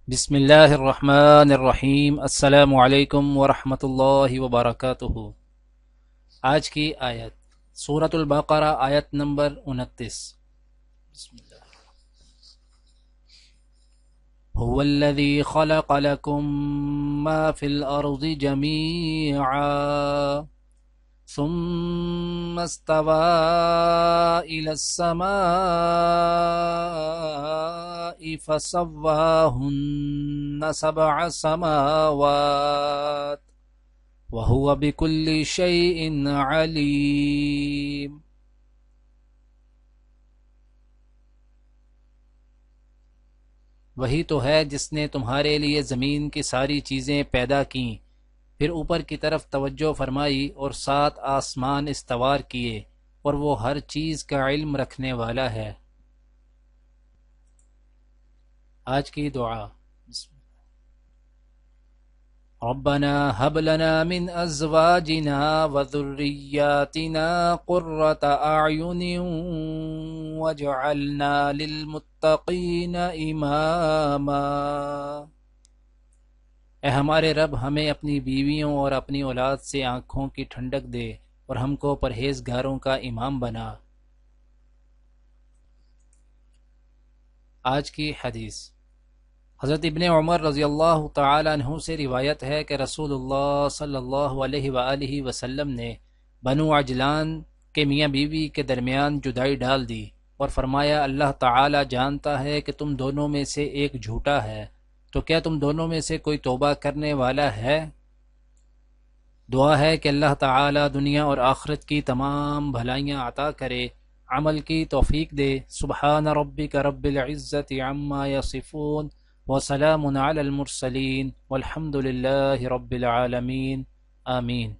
بسم اللہ الرحمن الرحیم۔ السلام علیکم ورحمۃ اللہ وبرکاتہ۔ آج کی آیت سورۃ البقرہ، آیت نمبر 29۔ بسم اللہ۔ هو الذی خلق لکم ما فی الارض جمیعا ثم استوى إلى السماء فسواهن سبع سماوات وهو بكل شيء عليم۔ وہی تو ہے جس نے تمہارے لیے زمین کی ساری چیزیں پیدا کیں، پھر اوپر کی طرف توجہ فرمائی اور 7 آسمان استوار کیے، اور وہ ہر چیز کا علم رکھنے والا ہے۔ آج کی دعا۔ ربنا هب لنا من ازواجنا وذرياتنا قرة اعين واجعلنا للمتقين اماما۔ اے ہمارے رب، ہمیں اپنی بیویوں اور اپنی اولاد سے آنکھوں کی ٹھنڈک دے اور ہم کو پرہیزگاروں کا امام بنا۔ آج کی حدیث۔ حضرت ابن عمر رضی اللہ تعالی عنہ سے روایت ہے کہ رسول اللہ صلی اللہ علیہ وآلہ وسلم نے بنو عجلان کے میاں بیوی کے درمیان جدائی ڈال دی اور فرمایا، اللہ تعالی جانتا ہے کہ تم دونوں میں سے ایک جھوٹا ہے، تو کیا تم دونوں میں سے کوئی توبہ کرنے والا ہے؟ دعا ہے کہ اللہ تعالی دنیا اور آخرت کی تمام بھلائیاں عطا کرے، عمل کی توفیق دے۔ سبحان ربک رب العزت عما یصفون وسلام علی المرسلین والحمد للہ رب العالمین، آمین۔